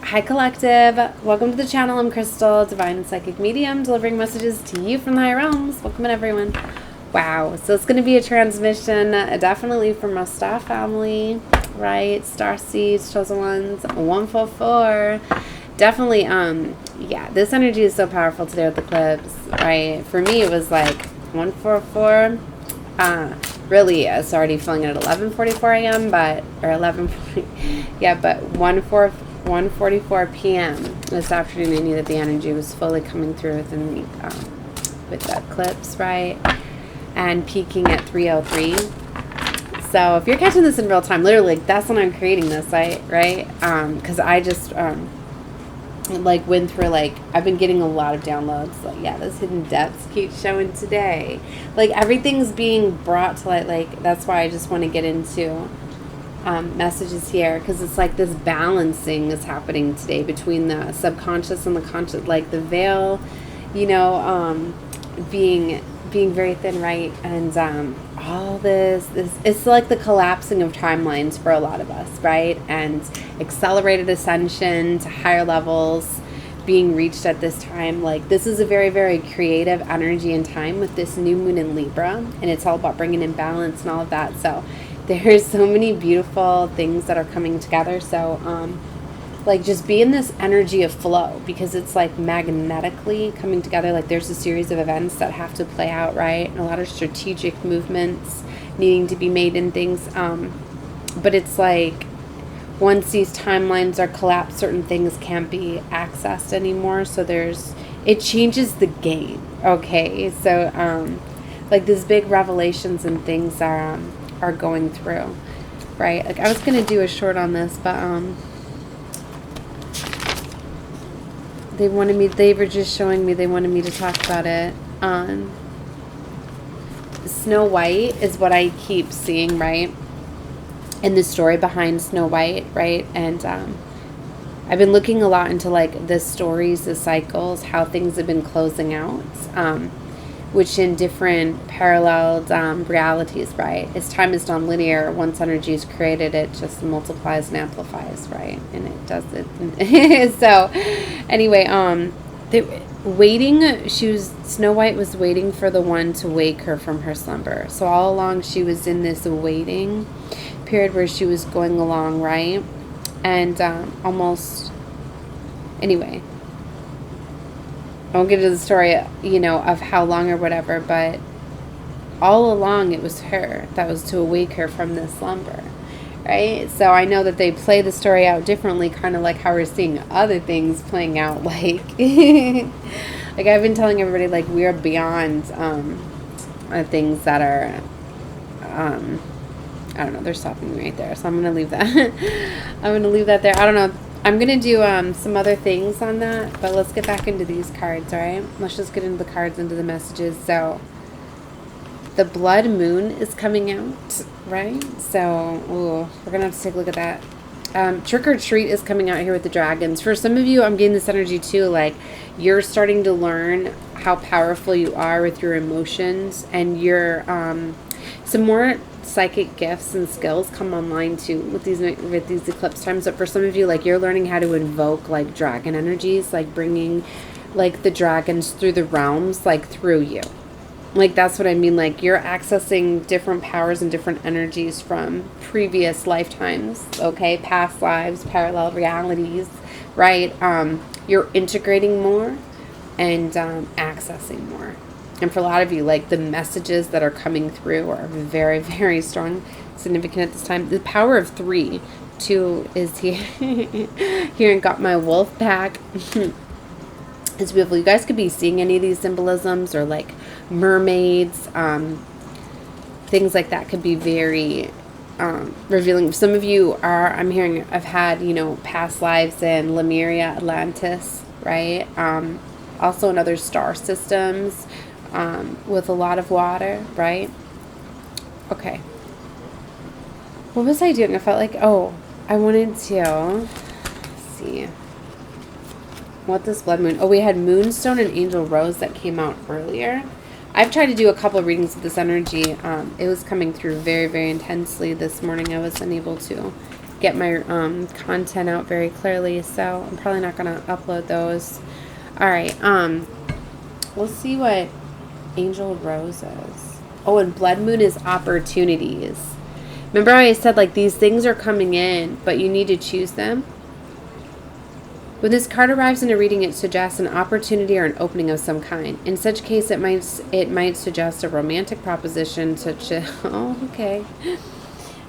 Hi Collective, welcome to the channel. I'm Crystal, Divine Psychic Medium, delivering messages to you from the higher realms. Welcome in everyone. Wow, so it's going to be a transmission, definitely from our star family, right? Star seeds, chosen ones, 144. Definitely, yeah, this energy is so powerful today with the eclipse, right? For me, it was like 144. Really, it's already feeling it at 11:44 a.m., but, or 11, yeah, but 1:44 p.m. this afternoon, I knew that the energy was fully coming through within the, with the eclipse, right? And peaking at 3:03. So if you're catching this in real time, literally, like, that's when I'm creating this, right? Because I just, like, went through, like, I've been getting a lot of downloads. Like, yeah, those hidden depths keep showing today. Like, everything's being brought to light. Like, that's why I just want to get into messages here, because it's like this balancing is happening today between the subconscious and the conscious, like the veil, you know, being very thin, right? And all this, it's like the collapsing of timelines for a lot of us, right? And accelerated ascension to higher levels being reached at this time. Like, this is a very, very creative energy and time with this new moon in Libra, and it's all about bringing in balance and all of that. So there's so many beautiful things that are coming together. So like, just be in this energy of flow, because it's like magnetically coming together. Like, there's a series of events that have to play out, right? And a lot of strategic movements needing to be made in things. But it's like, once these timelines are collapsed, certain things can't be accessed anymore. So it changes the game. Okay. So, like, these big revelations and things are going through, right? Like, I was going to do a short on this, but, they were just showing me, they wanted me to talk about it. Snow White is what I keep seeing, right? And the story behind Snow White, right? And I've been looking a lot into, like, the stories, the cycles, how things have been closing out, which in different paralleled realities, right? As time is non-linear, once energy is created, it just multiplies and amplifies, right? And it does it. So anyway, Snow White was waiting for the one to wake her from her slumber. So all along she was in this waiting period where she was going along, right? And almost, anyway, I won't get into the story, you know, of how long or whatever, but all along it was her that was to awake her from this slumber, right? So I know that they play the story out differently, kind of like how we're seeing other things playing out, like, like I've been telling everybody, like, we are beyond things that are, I don't know, they're stopping me right there, so I'm going to leave that. I'm going to leave that there. I don't know. I'm going to do some other things on that, but let's get back into these cards, all right? Let's just get into the cards, into the messages. So the blood moon is coming out, right? So we're going to have to take a look at that. Trick or treat is coming out here with the dragons. For some of you, I'm getting this energy too, like, you're starting to learn how powerful you are with your emotions, and your some more psychic gifts and skills come online too with these eclipse times. But for some of you, like, you're learning how to invoke, like, dragon energies, like bringing, like, the dragons through the realms, like, through you. Like, that's what I mean. Like, you're accessing different powers and different energies from previous lifetimes, okay, past lives, parallel realities, right? You're integrating more and accessing more. And for a lot of you, like, the messages that are coming through are very, very strong, significant at this time. The power of 3, 2 is here. Here, and got my wolf back. It's beautiful. You guys could be seeing any of these symbolisms, or like mermaids, things like that could be very revealing. Some of you are, I'm hearing, I've had, you know, past lives in Lemuria, Atlantis, right? Also in other star systems, with a lot of water, right? Okay. What was I doing? I felt like, oh, I wanted to see what this blood moon. Oh, we had Moonstone and Angel Rose that came out earlier. I've tried to do a couple of readings with this energy. It was coming through very, very intensely this morning. I was unable to get my content out very clearly, so I'm probably not going to upload those. All right, let's see what Angel Rose is. Oh, and Blood Moon is opportunities. Remember how I said, like, these things are coming in, but you need to choose them? When this card arrives in a reading, it suggests an opportunity or an opening of some kind. In such case, it might suggest a romantic proposition, such as, oh, okay.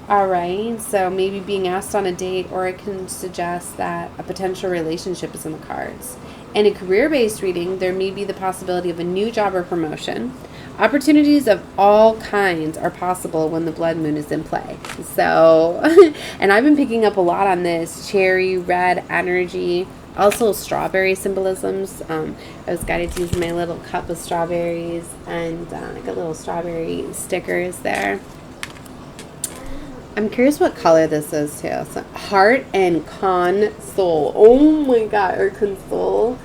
All right, so maybe being asked on a date, or it can suggest that a potential relationship is in the cards. In a career-based reading, there may be the possibility of a new job or promotion. Opportunities of all kinds are possible when the Blood Moon is in play. So, and I've been picking up a lot on this cherry, red energy, also strawberry symbolisms. I was guided to use my little cup of strawberries, and I got little strawberry stickers there. I'm curious what color this is too. So, heart and console. Oh my god, or console.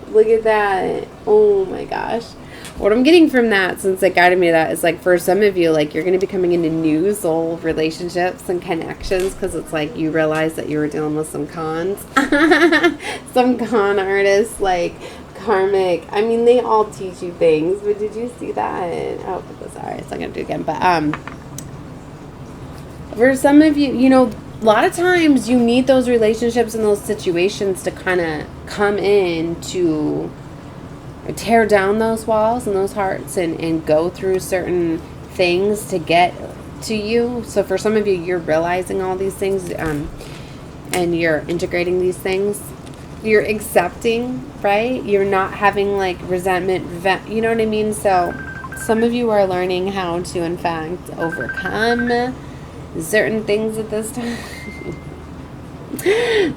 Look at that. Oh my gosh. What I'm getting from that, since it guided me to that, is like for some of you, like you're going to be coming into new soul relationships and connections, because it's like you realize that you were dealing with some cons. Some con artists, like karmic. I mean, they all teach you things, but did you see that? Oh, sorry, it's not going to do it again. But for some of you, you know, a lot of times you need those relationships and those situations to kind of come in to tear down those walls and those hearts and go through certain things to get to you. So for some of you, you're realizing all these things and you're integrating these things. You're accepting, right? You're not having like resentment, you know what I mean? So some of you are learning how to, in fact, overcome certain things at this time.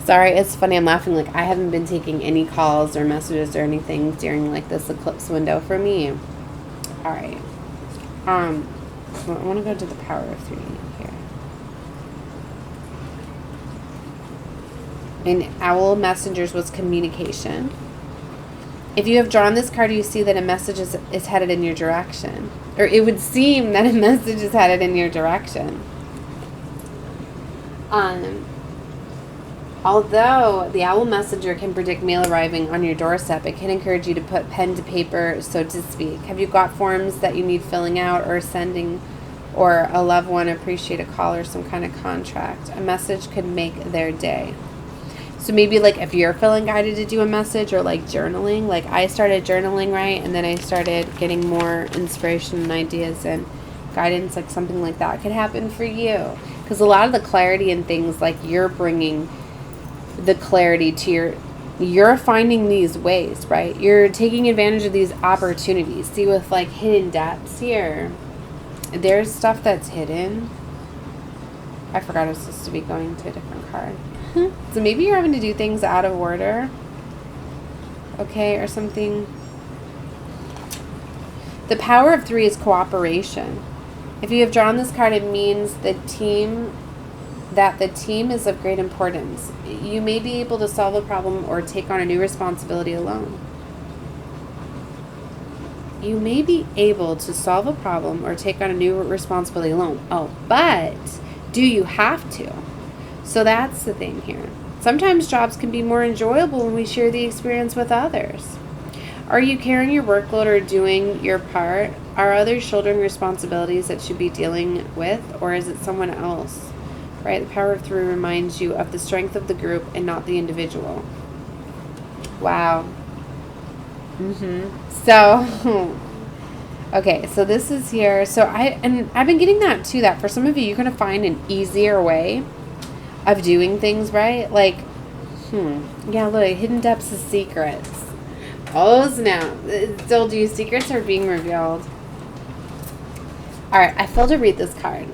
Sorry, it's funny, I'm laughing. Like, I haven't been taking any calls or messages or anything during like this eclipse window for me. All right. So I want to go to the power of 3 here. And Owl Messengers was communication. If you have drawn this card, you see that a message is headed in your direction. Or it would seem that a message is headed in your direction. Although the Owl Messenger can predict mail arriving on your doorstep, it can encourage you to put pen to paper, so to speak. Have you got forms that you need filling out or sending, or a loved one appreciate a call or some kind of contract? A message could make their day. So maybe like if you're feeling guided to do a message, or like journaling, like I started journaling, right? And then I started getting more inspiration and ideas and guidance, like something like that could happen for you. Because a lot of the clarity and things, like you're bringing the clarity to you're finding these ways, right? You're taking advantage of these opportunities. See, with like hidden depths here, there's stuff that's hidden. I forgot I was supposed to be going to a different card. So maybe you're having to do things out of order, okay, or something. The power of 3 is cooperation. If you have drawn this card, it means the team is of great importance. You may be able to solve a problem or take on a new responsibility alone. You may be able to solve a problem or take on a new responsibility alone. Oh, but do you have to? So that's the thing here. Sometimes jobs can be more enjoyable when we share the experience with others. Are you carrying your workload or doing your part? Are others shouldering responsibilities that should be dealing with, or is it someone else? Right? The power of 3 reminds you of the strength of the group and not the individual. Wow. So, okay, so this is here. So I've been getting that too, that for some of you, you're going to find an easier way of doing things, right? Like, yeah, look, hidden depths of secrets. Oh, snap. Still, do secrets are being revealed. All right, I failed to read this card.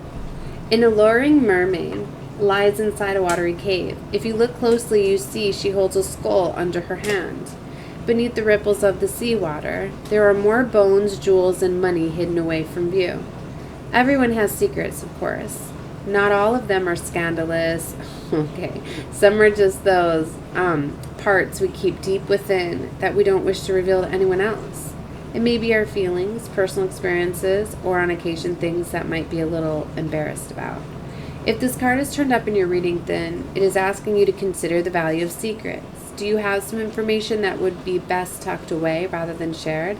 An alluring mermaid lies inside a watery cave. If you look closely, you see she holds a skull under her hand. Beneath the ripples of the seawater, there are more bones, jewels, and money hidden away from view. Everyone has secrets, of course. Not all of them are scandalous. Okay, some are just those parts we keep deep within that we don't wish to reveal to anyone else. It may be our feelings, personal experiences, or on occasion things that might be a little embarrassed about. If this card is turned up in your reading, then it is asking you to consider the value of secrets. Do you have some information that would be best tucked away rather than shared?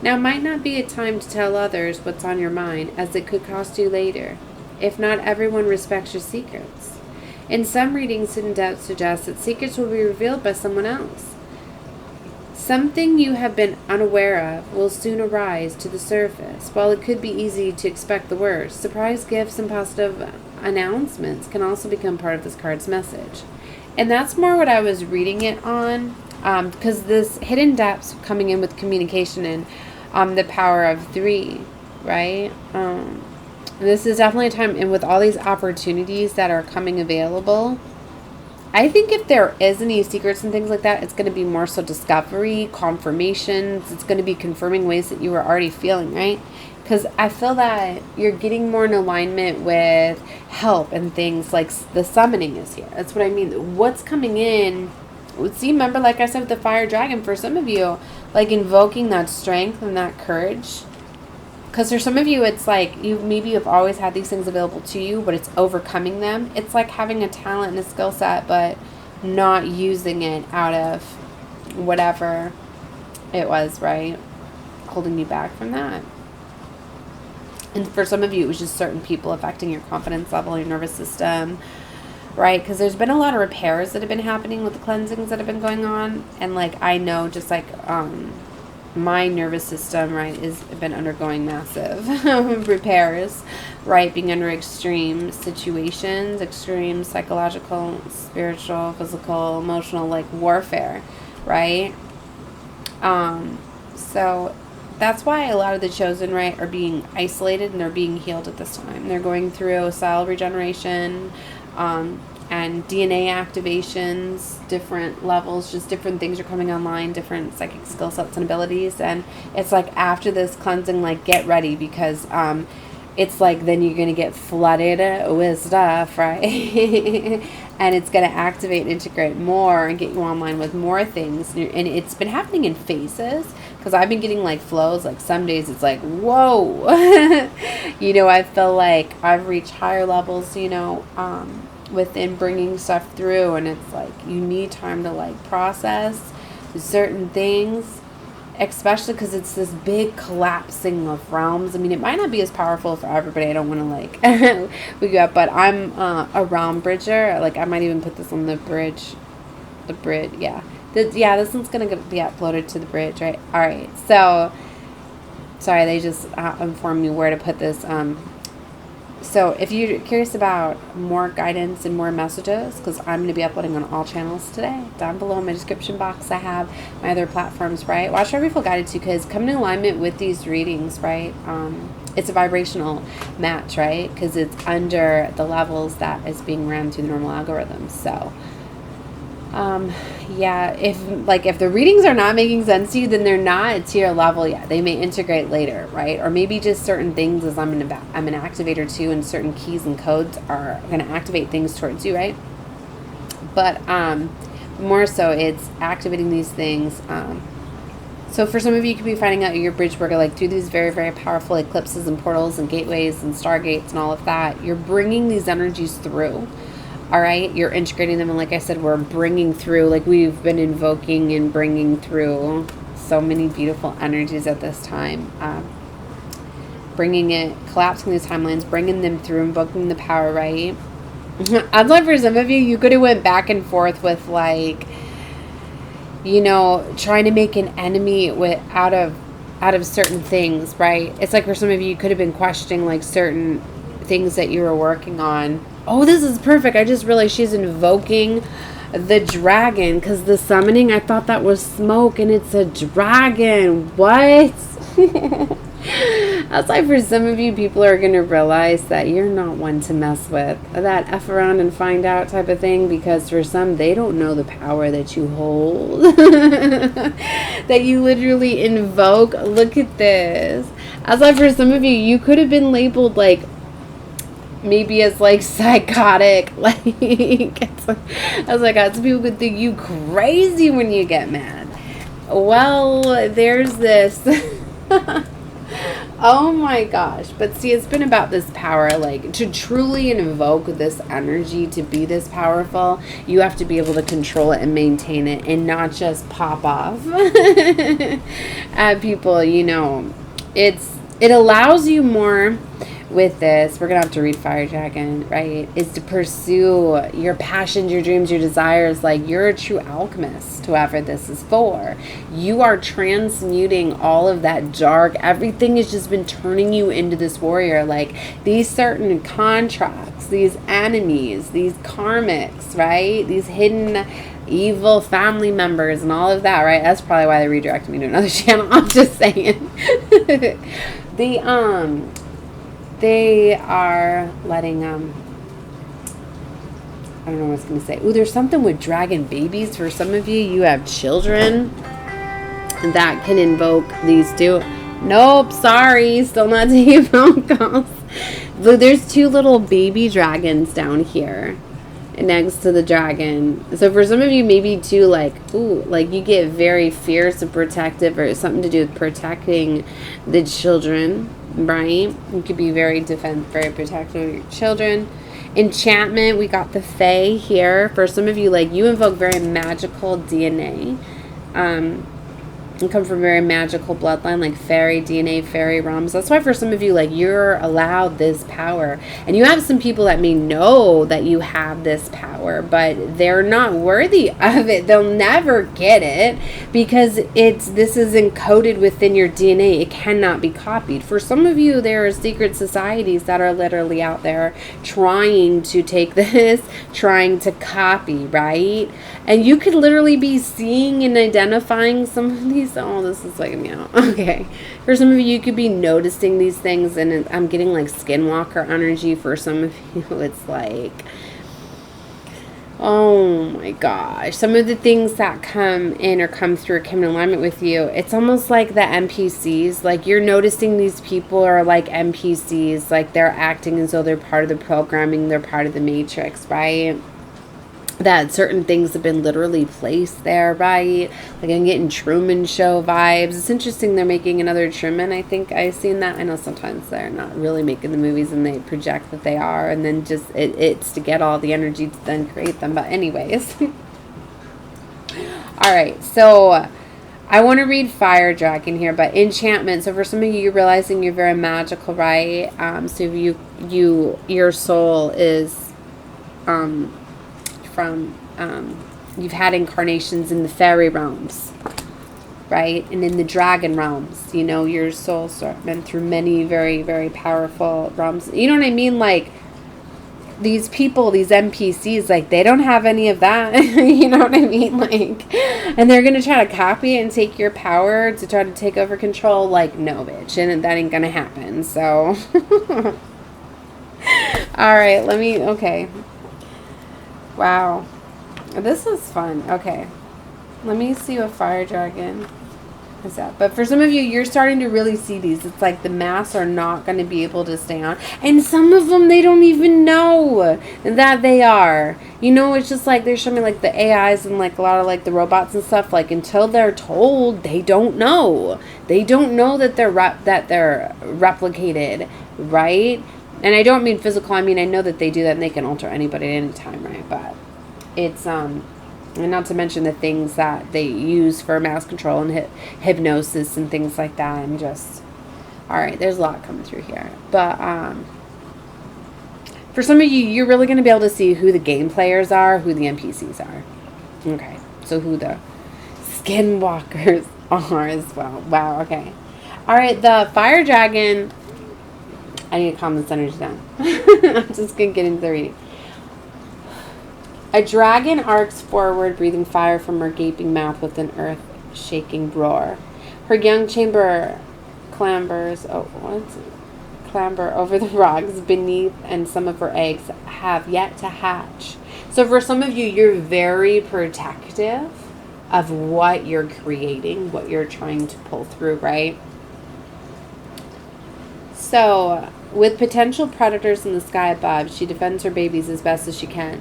Now might not be a time to tell others what's on your mind, as it could cost you later, if not everyone respects your secrets. In some readings, hidden depth suggests that secrets will be revealed by someone else. Something you have been unaware of will soon arise to the surface. While it could be easy to expect the worst, surprise gifts and positive announcements can also become part of this card's message. And that's more what I was reading it on, because this hidden depths coming in with communication and the power of 3, right? This is definitely a time, and with all these opportunities that are coming available, I think if there is any secrets and things like that, it's going to be more so discovery, confirmations. It's going to be confirming ways that you were already feeling, right? Because I feel that you're getting more in alignment with help and things like the summoning is here. That's what I mean. What's coming in? See, remember, like I said with the fire dragon, for some of you, like invoking that strength and that courage. Because for some of you, it's like maybe you've always had these things available to you, but it's overcoming them. It's like having a talent and a skill set, but not using it out of whatever it was, right? Holding you back from that. And for some of you, it was just certain people affecting your confidence level, your nervous system, right? Because there's been a lot of repairs that have been happening with the cleansings that have been going on. And like, I know just like, my nervous system, right, has been undergoing massive repairs, right, being under extreme situations, extreme psychological, spiritual, physical, emotional, like warfare, right? So that's why a lot of the chosen, right, are being isolated and they're being healed at this time. They're going through cell regeneration, and DNA activations, different levels, just different things are coming online, different psychic skill sets and abilities. And it's like after this cleansing, like get ready, because it's like then you're going to get flooded with stuff, right? And it's going to activate and integrate more and get you online with more things. And it's been happening in phases, because I've been getting like flows, like some days it's like, whoa, you know, I feel like I've reached higher levels, you know, within bringing stuff through, and it's like you need time to like process certain things, especially because it's this big collapsing of realms. I mean, it might not be as powerful for everybody. I don't want to like we go up, but I'm a realm bridger. Like I might even put this on the bridge, yeah. This one's gonna be uploaded to the bridge, right? All right, so sorry, they just informed me where to put this. So if you're curious about more guidance and more messages, because I'm going to be uploading on all channels today, down below in my description box, I have my other platforms, right? Watch wherever you feel guided to, because come in alignment with these readings, right? It's a vibrational match, right? Because it's under the levels that is being ran through the normal algorithm. So yeah, if the readings are not making sense to you, then they're not to your level yet. They may integrate later, right? Or maybe just certain things, as I'm an activator too, and certain keys and codes are going to activate things towards you, right? But more so, it's activating these things. So for some of you, you could be finding out your bridge worker, like through these very, very powerful eclipses and portals and gateways and stargates and all of that. You're bringing these energies through. All right, you're integrating them, and like I said, we're bringing through, like we've been invoking and bringing through so many beautiful energies at this time. Bringing it, collapsing these timelines, bringing them through, invoking the power, right? I'd love for some of you, you could have went back and forth with like, you know, trying to make an enemy with out of certain things, right? It's like for some of you, you could have been questioning like certain things that you were working on. Oh, this is perfect. I just realized she's invoking the dragon, because the summoning, I thought that was smoke and it's a dragon. What? That's like for some of you, people are going to realize that you're not one to mess with. That F around and find out type of thing, because for some, they don't know the power that you hold. That you literally invoke. Look at this. As like for some of you, you could have been labeled like maybe as like psychotic, like I was like, some people could think you crazy when you get mad. Well, there's this Oh my gosh. But see, it's been about this power. Like, to truly invoke this energy, to be this powerful, you have to be able to control it and maintain it and not just pop off at people, you know. It allows you more with this. We're going to have to read Fire Dragon, right? Is to pursue your passions, your dreams, your desires. Like, you're a true alchemist, whoever this is for. You are transmuting all of that dark. Everything has just been turning you into this warrior. Like, these certain contracts, these enemies, these karmics, right? These hidden evil family members and all of that, right? That's probably why they redirected me to another channel. I'm just saying. They are letting, I don't know what I was going to say. Ooh, there's something with dragon babies. For some of you, you have children that can invoke these two. Nope, sorry. Still not taking phone calls. There's 2 little baby dragons down here next to the dragon. So for some of you, maybe too, like, ooh, like you get very fierce and protective, or something to do with protecting the children. Right? You could be very very protective of your children. Enchantment, we got the Fae here. For some of you, like, you invoke very magical DNA. You come from a very magical bloodline, like fairy DNA, fairy realms. That's why for some of you, like, you're allowed this power. And you have some people that may know that you have this power, but they're not worthy of it. They'll never get it because this is encoded within your DNA. It cannot be copied. For some of you, there are secret societies that are literally out there trying to take this, trying to copy, right? And you could literally be seeing and identifying some of these. Oh, this is like me out. Okay. For some of you, you could be noticing these things, and I'm getting like skinwalker energy. For some of you, it's like, oh my gosh. Some of the things that come in or come through or come in alignment with you, it's almost like the NPCs. Like, you're noticing these people are like NPCs. Like, they're acting as though they're part of the programming. They're part of the matrix, right? That certain things have been literally placed there, right? Like, I'm getting Truman Show vibes. It's interesting they're making another Truman. I think I've seen that. I know sometimes they're not really making the movies and they project that they are, and then just it's to get all the energy to then create them. But anyways. All right, so I want to read Fire Dragon here, but enchantment. So for some of you, you're realizing you're very magical, right? So your soul is you've had incarnations in the fairy realms, right? And in the dragon realms, you know, your soul's been through many very, very powerful realms. You know what I mean? Like, these people, these NPCs, like, they don't have any of that. You know what I mean? Like, and they're going to try to copy it and take your power to try to take over control. Like, no, bitch. And that ain't going to happen. So, all right, okay. Wow. This is fun. Okay. Let me see what Fire Dragon is that. But for some of you, you're starting to really see these. It's like the masks are not going to be able to stay on. And some of them, they don't even know that they are. You know, it's just like they're showing like the AIs and like a lot of like the robots and stuff. Like, until they're told, they don't know. They don't know that they're replicated, right? And I don't mean physical. I mean, I know that they do that and they can alter anybody at any time, right? But it's, and not to mention the things that they use for mass control and hypnosis and things like that. And just, all right, there's a lot coming through here. But for some of you, you're really going to be able to see who the game players are, who the NPCs are. Okay, so who the skinwalkers are as well. Wow, okay. All right, the Fire Dragon... I need to calm this energy down. I'm just going to get into the reading. A dragon arcs forward, breathing fire from her gaping mouth with an earth-shaking roar. Her young chamber clamber over the rocks beneath, and some of her eggs have yet to hatch. So for some of you, you're very protective of what you're creating, what you're trying to pull through, right? So, with potential predators in the sky above, she defends her babies as best as she can.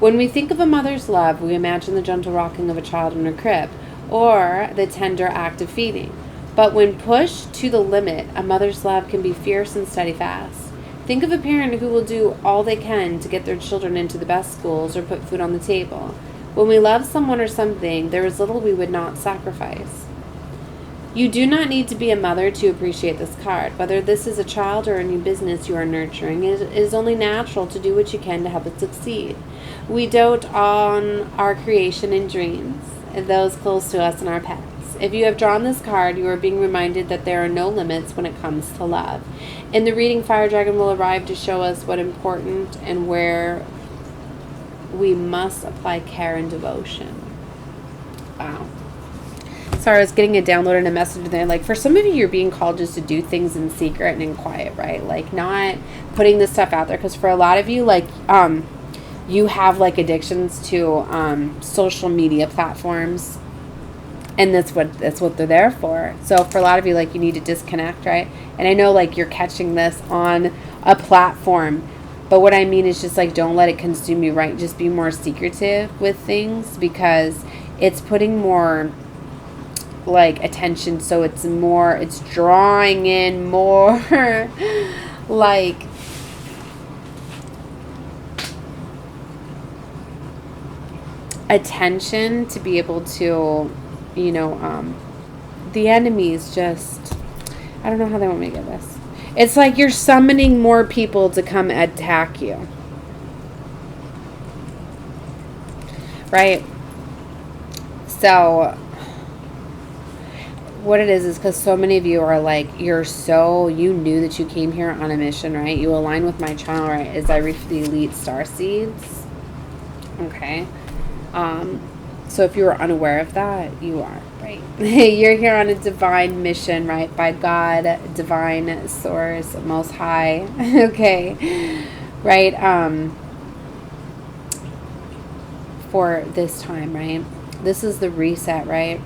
When we think of a mother's love, we imagine the gentle rocking of a child in her crib, or the tender act of feeding. But when pushed to the limit, a mother's love can be fierce and steadfast. Think of a parent who will do all they can to get their children into the best schools or put food on the table. When we love someone or something, there is little we would not sacrifice. You do not need to be a mother to appreciate this card. Whether this is a child or a new business you are nurturing, it is only natural to do what you can to help it succeed. We dote on our creation and dreams, and those close to us and our pets. If you have drawn this card, you are being reminded that there are no limits when it comes to love. In the reading, Fire Dragon will arrive to show us what important and where we must apply care and devotion. Wow. Sorry, I was getting a download and a message there. Like, for some of you, you're being called just to do things in secret and in quiet, right? Like, not putting this stuff out there. Because for a lot of you, like, you have, like, addictions to social media platforms. And that's what they're there for. So for a lot of you, like, you need to disconnect, right? And I know, like, you're catching this on a platform. But what I mean is just, like, don't let it consume you, right? Just be more secretive with things, because it's putting more, like, attention. So it's drawing in more, like, attention to be able to, you know, the enemy's just, I don't know how they want me to get this. It's like you're summoning more people to come attack you. Right? So, what it is because so many of you are like, you knew that you came here on a mission, right? You align with my channel, right? As I read for the Elite Star Seeds. Okay. So if you were unaware of that, you are, right? You're here on a divine mission, right? By God, divine source, most high. Okay. Right? For this time, right? This is the reset, right?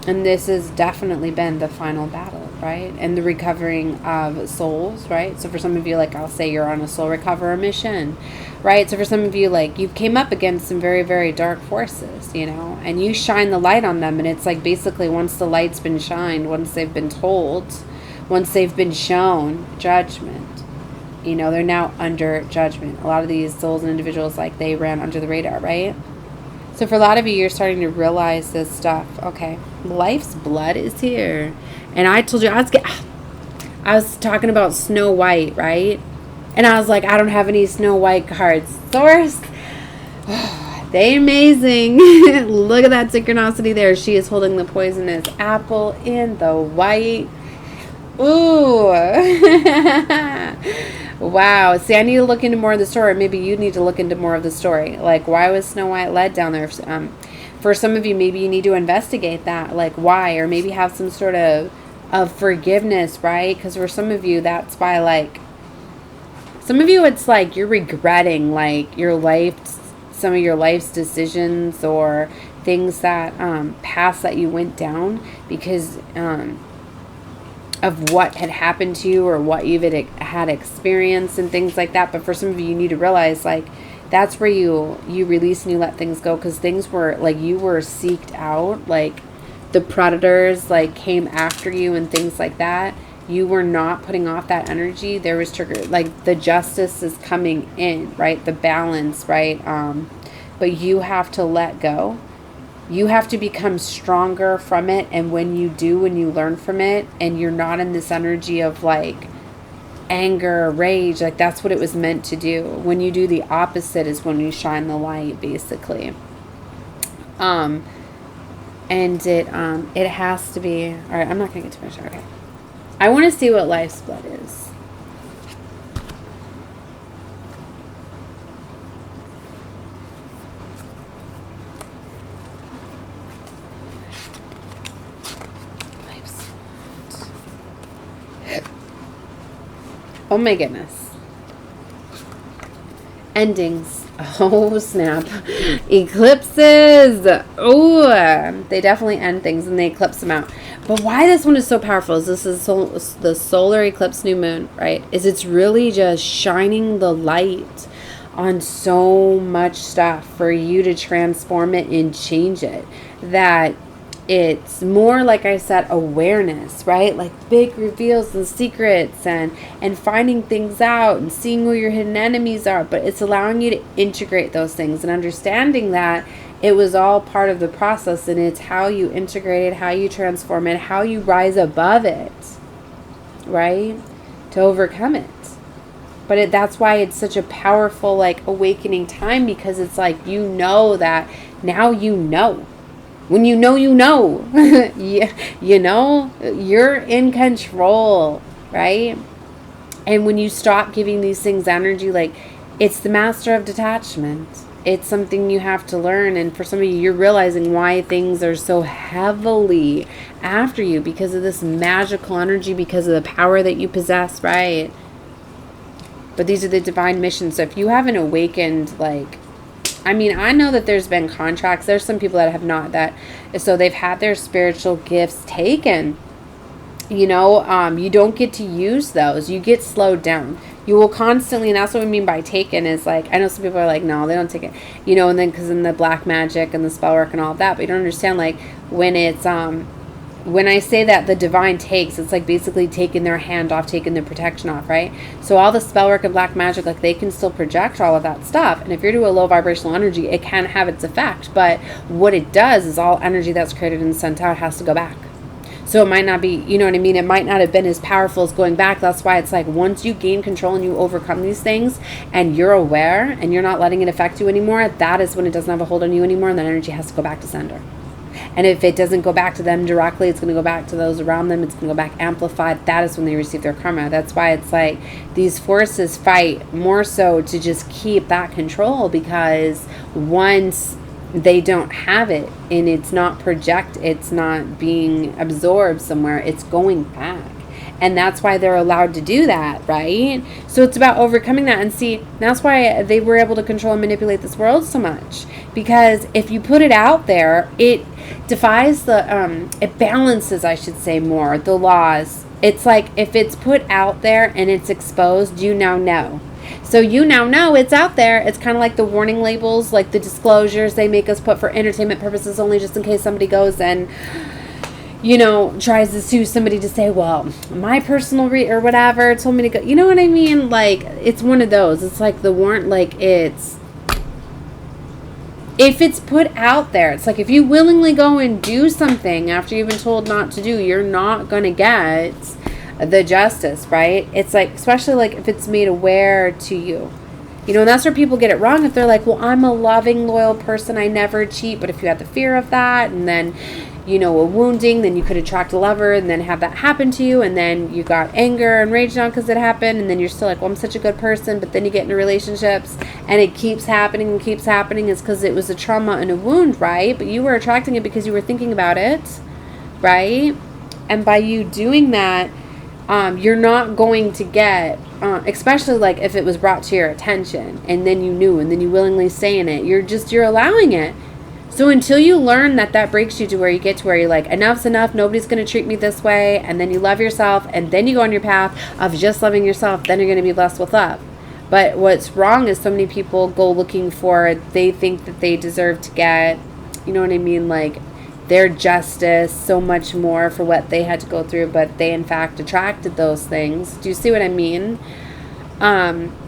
And this has definitely been the final battle, right? And the recovering of souls, right? So for some of you, like I'll say, you're on a soul recovery mission, right? So for some of you, like, you came up against some very, very dark forces, you know, and you shine the light on them. And it's like, basically, once the light's been shined, once they've been told, once they've been shown judgment, you know, they're now under judgment. A lot of these souls and individuals, like, they ran under the radar, right? So for a lot of you, you're starting to realize this stuff. Okay, life's blood is here. And I told you, I was talking about Snow White, right? And I was like, I don't have any Snow White cards. Source, they amazing. Look at that synchronicity there. She is holding the poisonous apple in the white. Ooh. Wow. See, I need to look into more of the story. Maybe you need to look into more of the story. Like, why was Snow White led down there? For some of you, maybe you need to investigate that. Like, why? Or maybe have some sort of forgiveness, right? Because for some of you, that's why, like, some of you, it's like you're regretting, like, your life, some of your life's decisions or things that past that you went down because of what had happened to you or what you've had experienced and things like that. But for some of you, you need to realize, like, that's where you release and you let things go, because things were, like, you were seeked out, like, the predators, like, came after you and things like that. You were not putting off that energy. There was trigger, like, the justice is coming in, right? The balance, right? But you have to let go. You have to become stronger from it. And when you do, when you learn from it, and you're not in this energy of, like, anger or rage, like, that's what it was meant to do. When you do the opposite is when you shine the light, basically. And it has to be, all right, I'm not going to get too much, okay. I want to see what life's blood is. Life's blood. Oh my goodness. Endings. Oh, snap. Eclipses. Oh, they definitely end things and they eclipse them out. But why this one is so powerful is this is the solar eclipse new moon, right? Is it's really just shining the light on so much stuff for you to transform it and change it. That it's more, like I said, awareness, right? Like big reveals and secrets and finding things out and seeing where your hidden enemies are. But it's allowing you to integrate those things and understanding that it was all part of the process, and it's how you integrate it, how you transform it, how you rise above it, right? To overcome it. But that's why it's such a powerful, like, awakening time, because it's like, you know that now you know. When you know, you know. You know, you're in control, right? And when you stop giving these things energy, like, it's the master of detachment. It's something you have to learn. And for some of you, you're realizing why things are so heavily after you, because of this magical energy, because of the power that you possess, right? But these are the divine missions. So if you haven't awakened, like, I mean, I know that there's been contracts. There's some people that have not, that, so they've had their spiritual gifts taken. You know, you don't get to use those. You get slowed down. You will constantly, and that's what we mean by taken, is like, I know some people are like, no, they don't take it. You know, and then because in the black magic and the spell work and all of that, but you don't understand, like, when it's, when I say that the divine takes, it's like basically taking their hand off, taking their protection off, right? So all the spell work and black magic, like, they can still project all of that stuff. And if you're to a low vibrational energy, it can have its effect. But what it does is all energy that's created and sent out has to go back. So it might not be, you know what I mean? It might not have been as powerful as going back. That's why it's like, once you gain control and you overcome these things and you're aware and you're not letting it affect you anymore, that is when it doesn't have a hold on you anymore, and that energy has to go back to sender. And if it doesn't go back to them directly, it's going to go back to those around them. It's going to go back amplified. That is when they receive their karma. That's why it's like these forces fight more so to just keep that control, because once they don't have it and it's not it's not being absorbed somewhere, it's going back. And that's why they're allowed to do that, right? So it's about overcoming that. And see, that's why they were able to control and manipulate this world so much. Because if you put it out there, it defies the, it balances, I should say, more, the laws. It's like, if it's put out there and it's exposed, you now know. So you now know it's out there. It's kind of like the warning labels, like the disclosures they make us put for entertainment purposes only, just in case somebody goes and, you know, tries to sue somebody to say, well, my personal or whatever told me to go. You know what I mean? Like, it's one of those. It's like the warrant, like, it's, if it's put out there, it's like, if you willingly go and do something after you've been told not to do, you're not going to get the justice, right? It's like, especially like if it's made aware to you. You know, and that's where people get it wrong. If they're like, well, I'm a loving, loyal person, I never cheat. But if you had the fear of that, and then, you know, a wounding, then you could attract a lover and then have that happen to you. And then you got anger and rage on because it happened. And then you're still like, well, I'm such a good person. But then you get into relationships and it keeps happening and keeps happening. It's because it was a trauma and a wound, right? But you were attracting it because you were thinking about it, right? And by you doing that, you're not going to get, especially like if it was brought to your attention and then you knew and then you willingly say in it, you're allowing it. So until you learn that breaks you to where you get to where you're like, enough's enough, nobody's going to treat me this way, and then you love yourself, and then you go on your path of just loving yourself, then you're going to be blessed with love. But what's wrong is so many people go looking for, they think that they deserve to get, you know what I mean, like their justice, so much more for what they had to go through, but they in fact attracted those things. Do you see what I mean?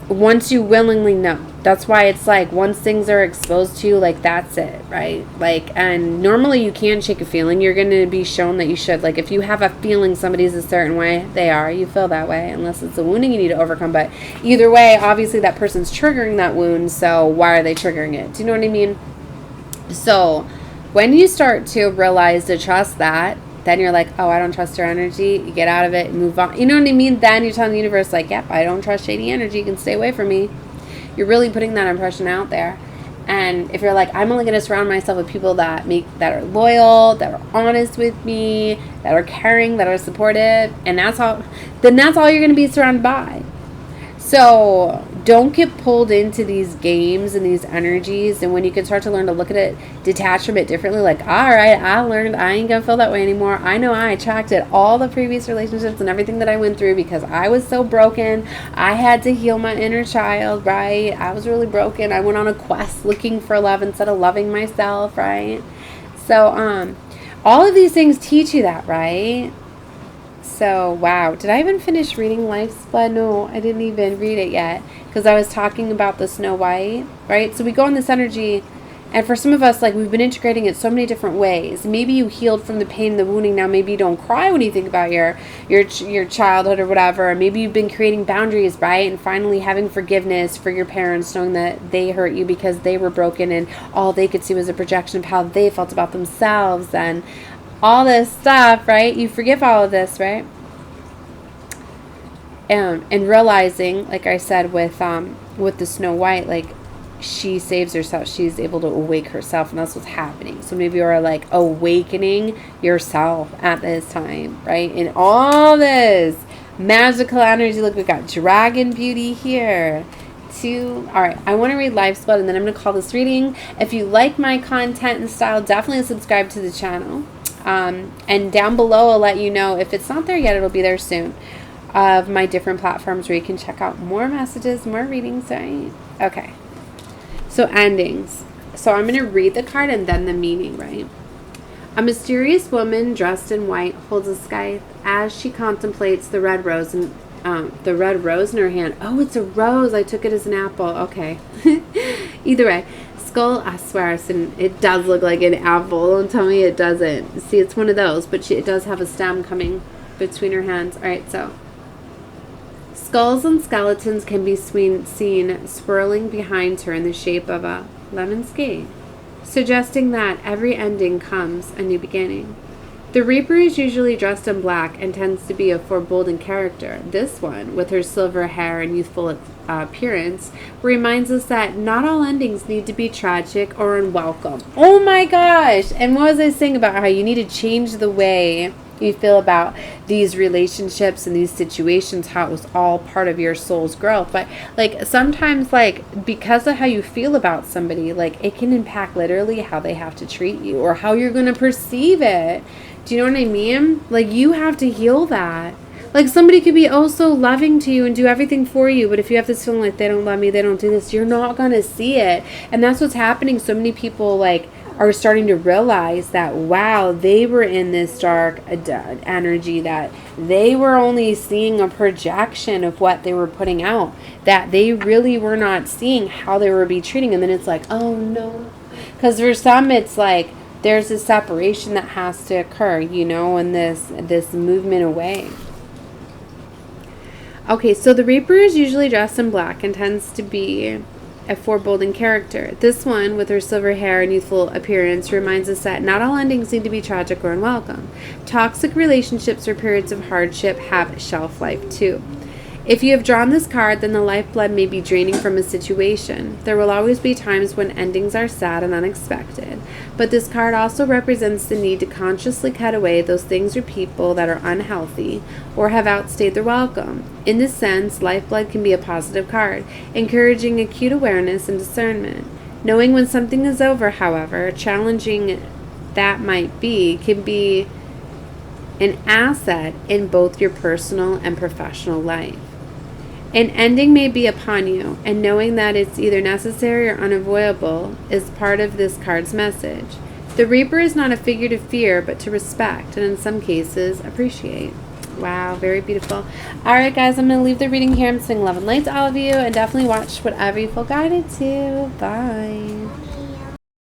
Once you willingly know, that's why it's like, once things are exposed to you, like, that's it, right? Like, and normally you can't shake a feeling. You're going to be shown that you should. Like, if you have a feeling somebody's a certain way, they are. You feel that way, unless it's a wounding you need to overcome. But either way, obviously that person's triggering that wound, so why are they triggering it? Do you know what I mean? So when you start to realize to trust that, then you're like, oh, I don't trust your energy. You get out of it and move on. You know what I mean? Then you're telling the universe, like, yep, I don't trust shady energy. You can stay away from me. You're really putting that impression out there. And if you're like, I'm only going to surround myself with people that are loyal, that are honest with me, that are caring, that are supportive, and that's all you're going to be surrounded by. So don't get pulled into these games and these energies. And when you can start to learn to look at it, detach from it differently, like, all right, I learned I ain't gonna feel that way anymore. I know I attracted all the previous relationships and everything that I went through because I was so broken. I had to heal my inner child, right? I was really broken. I went on a quest looking for love instead of loving myself, right? So All of these things teach you that, right? So, wow. Did I even finish reading Life's Blood? No, I didn't even read it yet because I was talking about the Snow White, right? So we go in this energy, and for some of us, like, we've been integrating it so many different ways. Maybe you healed from the pain and the wounding. Now maybe you don't cry when you think about your childhood or whatever. Or maybe you've been creating boundaries, right? And finally having forgiveness for your parents, knowing that they hurt you because they were broken and all they could see was a projection of how they felt about themselves and all this stuff, right? You forgive all of this, right? And realizing, like I said, with the Snow White, like, she saves herself. She's able to awake herself, and that's what's happening. So maybe you're like awakening yourself at this time, right? In all this magical energy. Look, we got Dragon Beauty here. All right, I want to read Life's Blood, and then I'm going to call this reading. If you like my content and style, definitely subscribe to the channel. And down below, I'll let you know if it's not there yet, it'll be there soon, of my different platforms where you can check out more messages, more readings, right? Okay. So endings. So I'm going to read the card and then the meaning, right? A mysterious woman dressed in white holds a scythe as she contemplates the red rose in her hand. Oh, it's a rose. I took it as an apple. Okay. Either way. Skull, I swear, it does look like an apple. Don't tell me it doesn't. See, it's one of those, but it does have a stem coming between her hands. All right, so skulls and skeletons can be seen swirling behind her in the shape of a lemon skein, suggesting that every ending comes a new beginning. The Reaper is usually dressed in black and tends to be a foreboding character. This one, with her silver hair and youthful appearance, reminds us that not all endings need to be tragic or unwelcome. Oh my gosh! And what was I saying about how you need to change the way you feel about these relationships and these situations, how it was all part of your soul's growth. But like sometimes, like, because of how you feel about somebody, like, it can impact literally how they have to treat you or how you're going to perceive it. Do you know what I mean? Like, you have to heal that. Like, somebody could be oh so loving to you and do everything for you, but if you have this feeling like they don't love me, they don't do this, you're not going to see it. And that's what's happening. So many people, like, are starting to realize that, wow, they were in this dark energy, that they were only seeing a projection of what they were putting out, that they really were not seeing how they were being treating. And then it's like, oh no. Because for some, it's like there's a separation that has to occur, you know, and this movement away. Okay, so the Reaper is usually dressed in black and tends to be a foreboding character. This one, with her silver hair and youthful appearance, reminds us that not all endings need to be tragic or unwelcome. Toxic relationships or periods of hardship have shelf life too. If you have drawn this card, then the lifeblood may be draining from a situation. There will always be times when endings are sad and unexpected, but this card also represents the need to consciously cut away those things or people that are unhealthy or have outstayed their welcome. In this sense, lifeblood can be a positive card, encouraging acute awareness and discernment. Knowing when something is over, however, challenging that might be, can be an asset in both your personal and professional life. An ending may be upon you, and knowing that it's either necessary or unavoidable is part of this card's message. The Reaper is not a figure to fear, but to respect, and in some cases, appreciate. Wow, very beautiful. Alright guys, I'm going to leave the reading here. I'm sending love and light to all of you, and definitely watch whatever you feel guided to. Bye.